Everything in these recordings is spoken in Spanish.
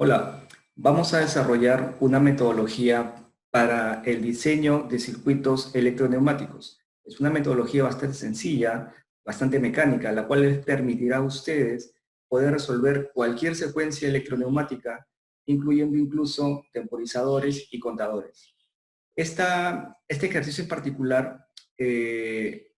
Hola, vamos a desarrollar una metodología para el diseño de circuitos electroneumáticos. Es una metodología bastante sencilla, bastante mecánica, la cual les permitirá a ustedes poder resolver cualquier secuencia electroneumática, incluyendo incluso temporizadores y contadores. Este ejercicio en particular eh,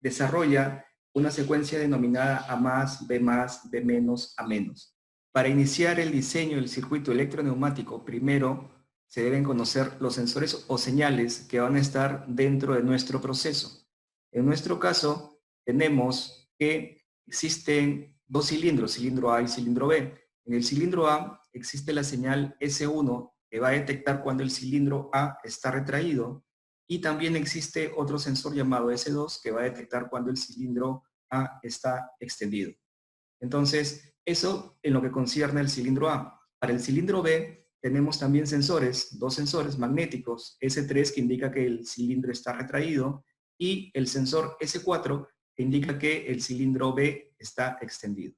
desarrolla una secuencia denominada A más, B más, B menos, A menos. Para iniciar el diseño del circuito electroneumático, primero se deben conocer los sensores o señales que van a estar dentro de nuestro proceso. En nuestro caso, tenemos que existen dos cilindros, cilindro A y cilindro B. En el cilindro A existe la señal S1 que va a detectar cuando el cilindro A está retraído, y también existe otro sensor llamado S2 que va a detectar cuando el cilindro A está extendido. Entonces, eso en lo que concierne al cilindro A. Para el cilindro B tenemos también sensores, dos sensores magnéticos, S3 que indica que el cilindro está retraído y el sensor S4 que indica que el cilindro B está extendido.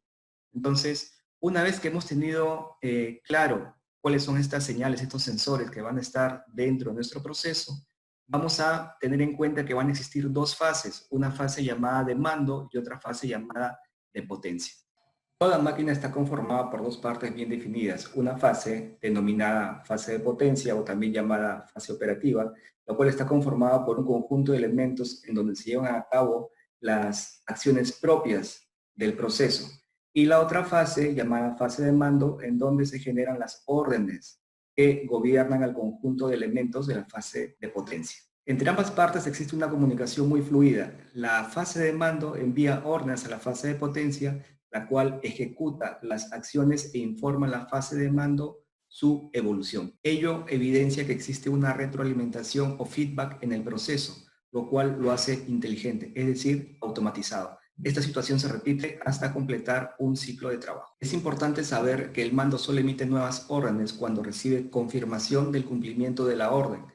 Entonces, una vez que hemos tenido claro cuáles son estas señales, estos sensores que van a estar dentro de nuestro proceso, vamos a tener en cuenta que van a existir dos fases, una fase llamada de mando y otra fase llamada de potencia. Toda máquina está conformada por dos partes bien definidas, una fase denominada fase de potencia o también llamada fase operativa, la cual está conformada por un conjunto de elementos en donde se llevan a cabo las acciones propias del proceso. Y la otra fase llamada fase de mando, en donde se generan las órdenes que gobiernan al conjunto de elementos de la fase de potencia. Entre ambas partes existe una comunicación muy fluida. La fase de mando envía órdenes a la fase de potencia, la cual ejecuta las acciones e informa a la fase de mando su evolución. Ello evidencia que existe una retroalimentación o feedback en el proceso, lo cual lo hace inteligente, es decir, automatizado. Esta situación se repite hasta completar un ciclo de trabajo. Es importante saber que el mando solo emite nuevas órdenes cuando recibe confirmación del cumplimiento de la orden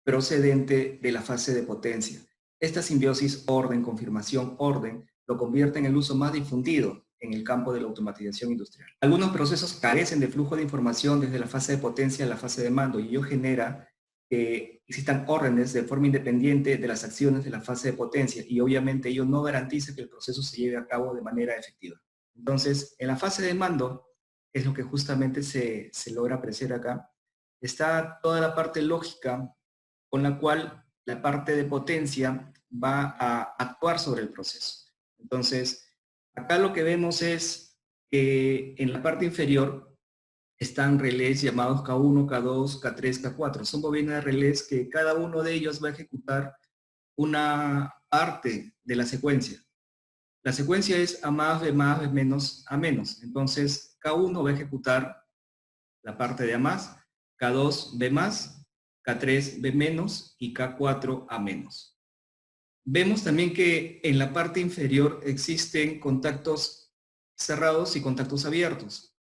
procedente de la fase de potencia. Esta simbiosis orden-confirmación-orden lo convierte en el uso más difundido en el campo de la automatización industrial. Algunos procesos carecen de flujo de información desde la fase de potencia a la fase de mando, y ello genera que existan órdenes de forma independiente de las acciones de la fase de potencia, y obviamente ello no garantiza que el proceso se lleve a cabo de manera efectiva. Entonces, en la fase de mando, es lo que justamente se logra apreciar acá, está toda la parte lógica con la cual la parte de potencia va a actuar sobre el proceso. Entonces, acá lo que vemos es que en la parte inferior están relés llamados K1, K2, K3, K4. Son bobinas de relés que cada uno de ellos va a ejecutar una parte de la secuencia. La secuencia es A más, B más, B menos, A menos. Entonces, K1 va a ejecutar la parte de A más, K2 B más, K3 B menos y K4 A menos. Vemos también que en la parte inferior existen contactos cerrados y contactos abiertos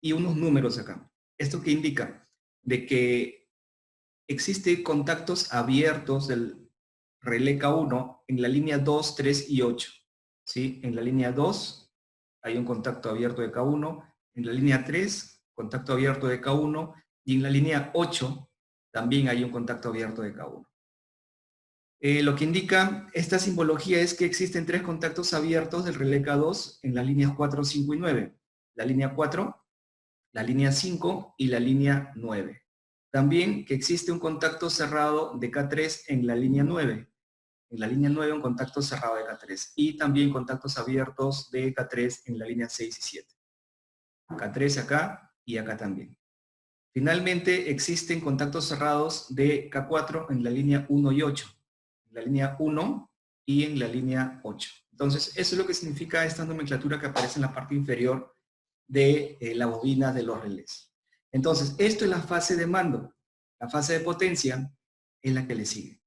y unos números acá. ¿Esto qué indica? De que existen contactos abiertos del relé K1 en la línea 2, 3 y 8. ¿Sí? En la línea 2 hay un contacto abierto de K1, en la línea 3 contacto abierto de K1 y en la línea 8 también hay un contacto abierto de K1. Lo que indica esta simbología es que existen tres contactos abiertos del relé K2 en las líneas 4, 5 y 9. La línea 4, la línea 5 y la línea 9. También que existe un contacto cerrado de K3 en la línea 9. En la línea 9 un contacto cerrado de K3. Y también contactos abiertos de K3 en la línea 6 y 7. K3 acá y acá también. Finalmente existen contactos cerrados de K4 en la línea 1 y 8. En la línea 1 y en la línea 8. Entonces, eso es lo que significa esta nomenclatura que aparece en la parte inferior de la bobina de los relés. Entonces, esto es la fase de mando. La fase de potencia es la que le sigue.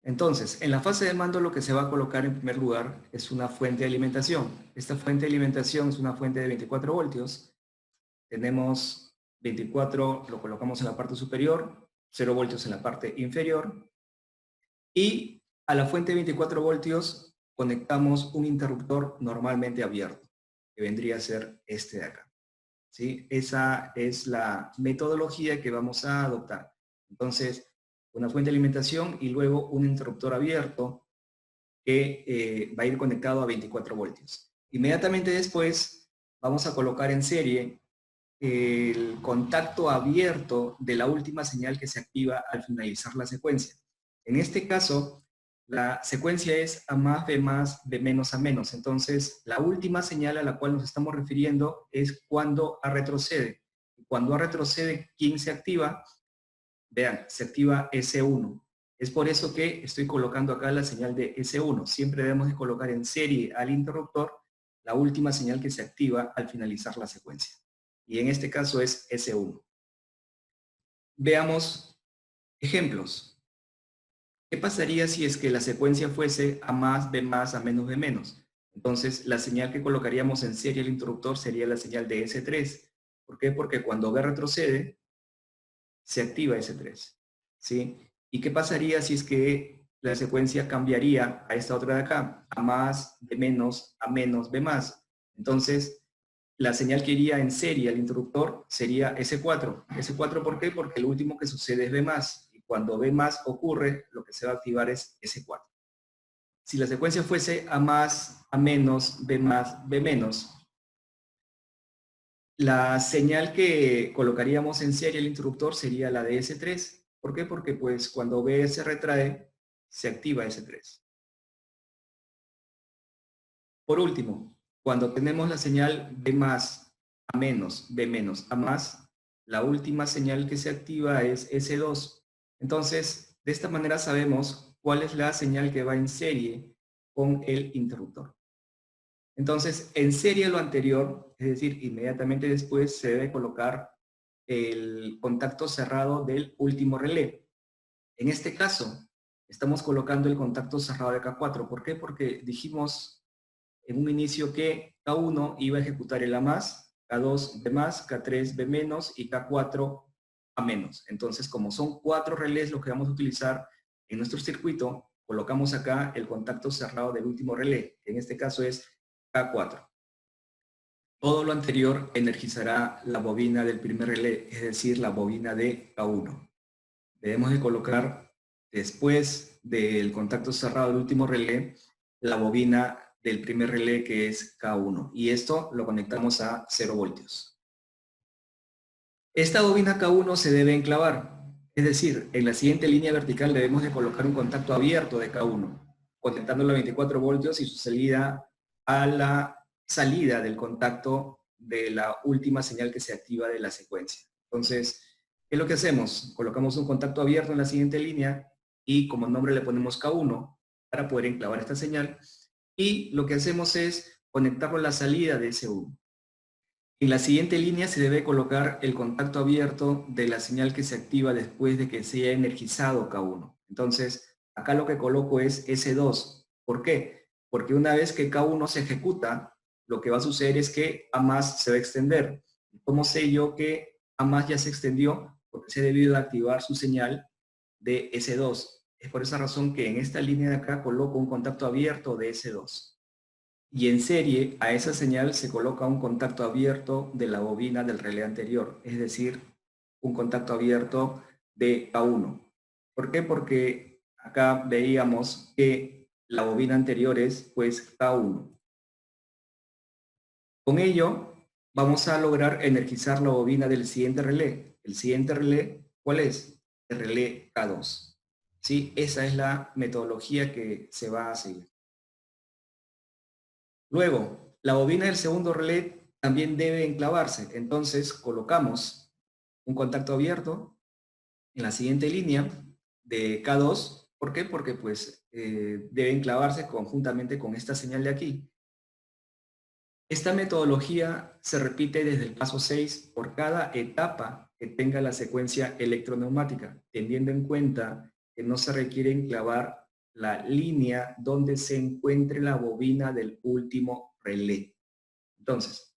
Entonces, en la fase de mando lo que se va a colocar en primer lugar es una fuente de alimentación. Esta fuente de alimentación es una fuente de 24 voltios. Tenemos 24, lo colocamos en la parte superior, 0 voltios en la parte inferior. Y a la fuente de 24 voltios conectamos un interruptor normalmente abierto, que vendría a ser este de acá. ¿sí? Esa es la metodología que vamos a adoptar. Entonces, una fuente de alimentación y luego un interruptor abierto que va a ir conectado a 24 voltios. Inmediatamente después vamos a colocar en serie el contacto abierto de la última señal que se activa al finalizar la secuencia. En este caso, la secuencia es A más, B menos, A menos. Entonces, la última señal a la cual nos estamos refiriendo es cuando A retrocede. Cuando A retrocede, ¿quién se activa? Vean, se activa S1. Es por eso que estoy colocando acá la señal de S1. Siempre debemos de colocar en serie al interruptor la última señal que se activa al finalizar la secuencia. Y en este caso es S1. Veamos ejemplos. ¿Qué pasaría si es que la secuencia fuese A más, A menos, B menos? Entonces, la señal que colocaríamos en serie al interruptor sería la señal de S3. ¿Por qué? Porque cuando B retrocede, se activa S3. ¿Sí? ¿Y qué pasaría si es que la secuencia cambiaría a esta otra de acá? A más, B menos, A menos, B más. Entonces, la señal que iría en serie al interruptor sería S4. ¿S4 por qué? Porque lo último que sucede es B más. Y cuando B más ocurre, lo que se va a activar es S4. Si la secuencia fuese A más, A menos, B más, B menos, la señal que colocaríamos en serie al interruptor sería la de S3. ¿Por qué? Porque pues cuando B se retrae, se activa S3. Por último, cuando tenemos la señal B más, A menos, B menos, A más, la última señal que se activa es S2. Entonces, de esta manera sabemos cuál es la señal que va en serie con el interruptor. Entonces, en serie a lo anterior, es decir, inmediatamente después se debe colocar el contacto cerrado del último relé. En este caso, estamos colocando el contacto cerrado de K4. ¿Por qué? Porque dijimos en un inicio que K1 iba a ejecutar el A más, K2 B más, K3 B menos y K4 A menos. Entonces, como son 4 relés los que vamos a utilizar en nuestro circuito, colocamos acá el contacto cerrado del último relé, que en este caso es K4. Todo lo anterior energizará la bobina del primer relé, es decir, la bobina de K1. Debemos de colocar después del contacto cerrado del último relé, la bobina del primer relé que es K1. Y esto lo conectamos a 0 voltios. Esta bobina K1 se debe enclavar. Es decir, en la siguiente línea vertical debemos de colocar un contacto abierto de K1, conectándolo a 24 voltios y su salida a la salida del contacto de la última señal que se activa de la secuencia. Entonces, ¿qué es lo que hacemos? Colocamos un contacto abierto en la siguiente línea y como nombre le ponemos K1 para poder enclavar esta señal. Y lo que hacemos es conectarlo a la salida de S1. En la siguiente línea se debe colocar el contacto abierto de la señal que se activa después de que se haya energizado K1. Entonces, acá lo que coloco es S2. ¿Por qué? Porque una vez que K1 se ejecuta, lo que va a suceder es que A más se va a extender. ¿Cómo sé yo que A más ya se extendió? Porque se ha debido de activar su señal de S2. Es por esa razón que en esta línea de acá coloco un contacto abierto de S2. Y en serie a esa señal se coloca un contacto abierto de la bobina del relé anterior, es decir, un contacto abierto de K1. ¿Por qué? Porque acá veíamos que la bobina anterior es pues K1. Con ello vamos a lograr energizar la bobina del siguiente relé. El siguiente relé, ¿cuál es? El relé K2. ¿Sí? Esa es la metodología que se va a seguir. Luego, la bobina del segundo relé también debe enclavarse. Entonces, colocamos un contacto abierto en la siguiente línea de K2. ¿Por qué? Porque pues debe enclavarse conjuntamente con esta señal de aquí. Esta metodología se repite desde el paso 6 por cada etapa que tenga la secuencia electroneumática, teniendo en cuenta que no se requiere enclavar la línea donde se encuentre la bobina del último relé. Entonces,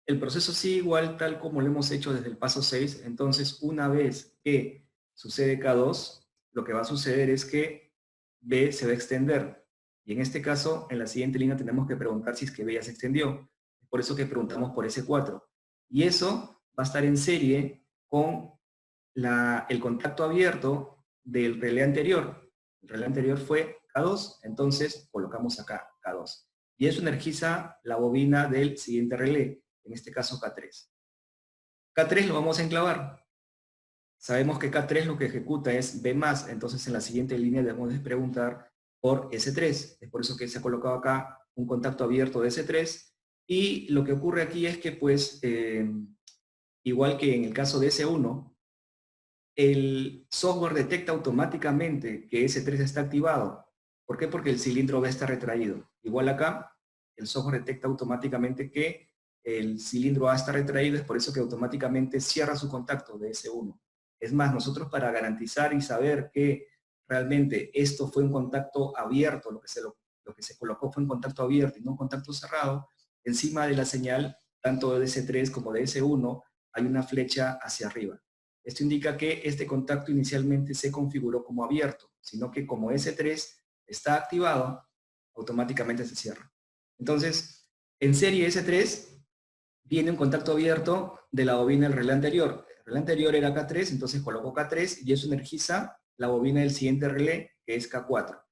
el proceso sigue igual tal como lo hemos hecho desde el paso 6. Entonces, una vez que sucede K2, lo que va a suceder es que B se va a extender. Y en este caso, en la siguiente línea tenemos que preguntar si es que B ya se extendió. Por eso que preguntamos por S4. Y eso va a estar en serie con el contacto abierto del relé anterior. El relé anterior fue K2, entonces colocamos acá K2. Y eso energiza la bobina del siguiente relé, en este caso K3. K3 lo vamos a enclavar. Sabemos que K3 lo que ejecuta es B+, entonces en la siguiente línea debemos de preguntar por S3. Es por eso que se ha colocado acá un contacto abierto de S3. Y lo que ocurre aquí es que, pues, igual que en el caso de S1, el software detecta automáticamente que S3 está activado. ¿Por qué? Porque el cilindro B está retraído. Igual acá, el software detecta automáticamente que el cilindro A está retraído, es por eso que automáticamente cierra su contacto de S1. Es más, nosotros para garantizar y saber que realmente esto fue un contacto abierto, lo que se colocó fue un contacto abierto y no un contacto cerrado, encima de la señal, tanto de S3 como de S1, hay una flecha hacia arriba. Esto indica que este contacto inicialmente se configuró como abierto, sino que como S3 está activado, automáticamente se cierra. Entonces, en serie S3 viene un contacto abierto de la bobina del relé anterior. El relé anterior era K3, entonces coloco K3 y eso energiza la bobina del siguiente relé, que es K4.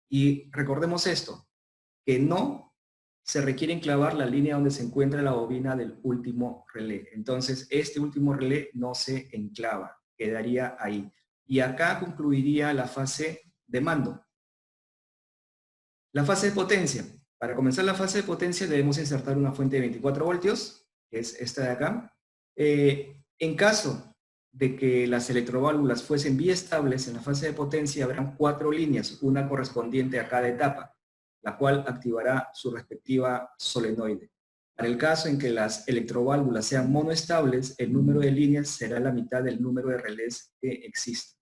Y recordemos esto, que no se requiere enclavar la línea donde se encuentra la bobina del último relé. Entonces, este último relé no se enclava, quedaría ahí. Y acá concluiría la fase de mando. La fase de potencia. Para comenzar la fase de potencia debemos insertar una fuente de 24 voltios, que es esta de acá. En caso de que las electroválvulas fuesen biestables en la fase de potencia, habrán 4 líneas, una correspondiente a cada etapa, la cual activará su respectiva solenoide. Para el caso en que las electroválvulas sean monoestables, el número de líneas será la mitad del número de relés que existe.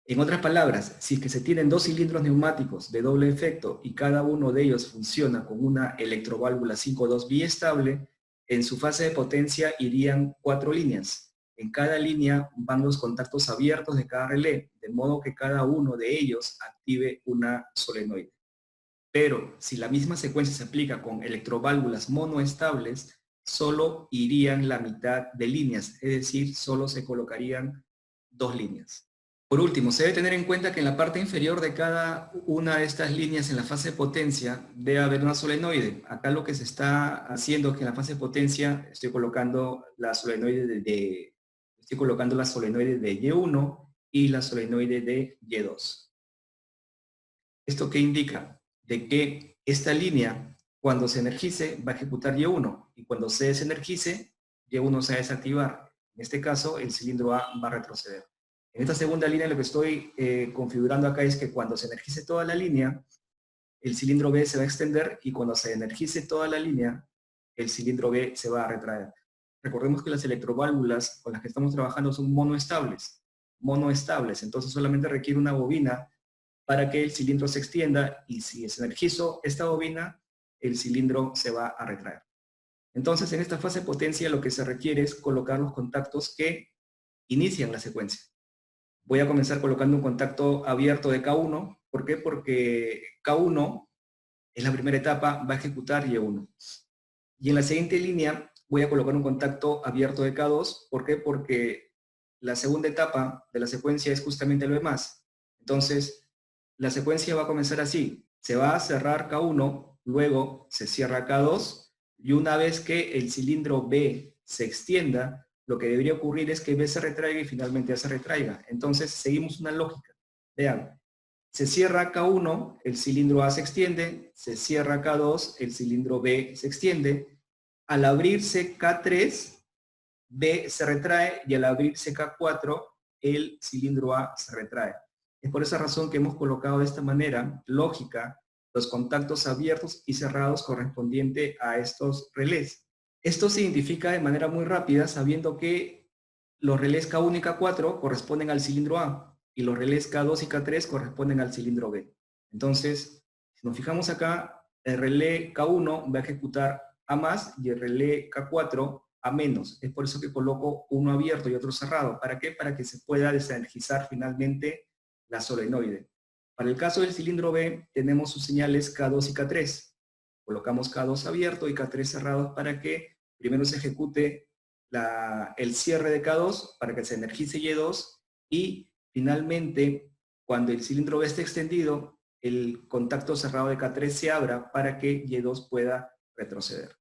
En otras palabras, si es que se tienen 2 cilindros neumáticos de doble efecto y cada uno de ellos funciona con una electroválvula 5.2 biestable, en su fase de potencia irían 4 líneas. En cada línea van los contactos abiertos de cada relé, de modo que cada uno de ellos active una solenoide. Pero si la misma secuencia se aplica con electroválvulas monoestables, solo irían la mitad de líneas, es decir, solo se colocarían 2 líneas. Por último, se debe tener en cuenta que en la parte inferior de cada una de estas líneas en la fase de potencia debe haber una solenoide. Acá lo que se está haciendo es que en la fase de potencia estoy colocando la solenoide de Y1 y la solenoide de Y2. ¿Esto qué indica? De que esta línea, cuando se energice, va a ejecutar Y1 y cuando se desenergice, Y1 se va a desactivar. En este caso, el cilindro A va a retroceder. En esta segunda línea lo que estoy configurando acá es que cuando se energice toda la línea, el cilindro B se va a extender y cuando se energice toda la línea, el cilindro B se va a retraer. Recordemos que las electroválvulas con las que estamos trabajando son monoestables. Monoestables, entonces solamente requiere una bobina para que el cilindro se extienda y si se energizo esta bobina, el cilindro se va a retraer. Entonces, en esta fase de potencia lo que se requiere es colocar los contactos que inician la secuencia. Voy a comenzar colocando un contacto abierto de K1. ¿Por qué? Porque K1 es la primera etapa, va a ejecutar Y1. Y en la siguiente línea voy a colocar un contacto abierto de K2. ¿Por qué? Porque la segunda etapa de la secuencia es justamente el B+. Entonces, la secuencia va a comenzar así. Se va a cerrar K1, luego se cierra K2, y una vez que el cilindro B se extienda, lo que debería ocurrir es que B se retraiga y finalmente A se retraiga. Entonces, seguimos una lógica. Vean, se cierra K1, el cilindro A se extiende, se cierra K2, el cilindro B se extiende. Al abrirse K3, B se retrae y al abrirse K4, el cilindro A se retrae. Es por esa razón que hemos colocado de esta manera lógica los contactos abiertos y cerrados correspondiente a estos relés. Esto se identifica de manera muy rápida sabiendo que los relés K1 y K4 corresponden al cilindro A y los relés K2 y K3 corresponden al cilindro B. Entonces, si nos fijamos acá, el relé K1 va a ejecutar A más y el relé K4 A menos. Es por eso que coloco uno abierto y otro cerrado. ¿Para qué? Para que se pueda desenergizar finalmente la solenoide. Para el caso del cilindro B, tenemos sus señales K2 y K3. Colocamos K2 abierto y K3 cerrado para que primero se ejecute el cierre de K2 para que se energice Y2 y finalmente, cuando el cilindro B esté extendido, el contacto cerrado de K3 se abra para que Y2 pueda retroceder.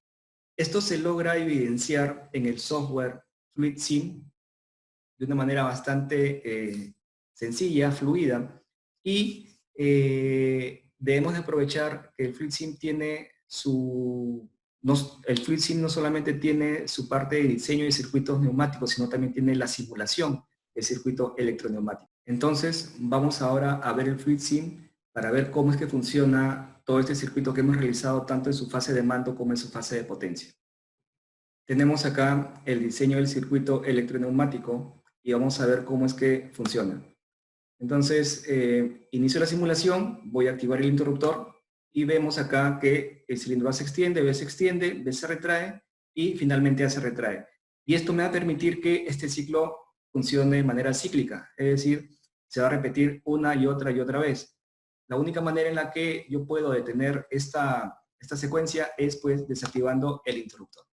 Esto se logra evidenciar en el software FluidSim de una manera bastante sencilla, fluida, y debemos de aprovechar que el FluidSim tiene el FluidSim no solamente tiene su parte de diseño de circuitos neumáticos, sino también tiene la simulación de circuito electroneumático. Entonces, vamos ahora a ver el FluidSim para ver cómo es que funciona todo este circuito que hemos realizado tanto en su fase de mando como en su fase de potencia. Tenemos acá el diseño del circuito electroneumático y vamos a ver cómo es que funciona. Entonces, inicio la simulación, voy a activar el interruptor y vemos acá que el cilindro A se extiende, B se retrae y finalmente A se retrae. Y esto me va a permitir que este ciclo funcione de manera cíclica, es decir, se va a repetir una y otra vez. La única manera en la que yo puedo detener esta secuencia es pues desactivando el interruptor.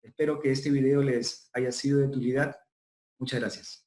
Espero que este video les haya sido de utilidad. Muchas gracias.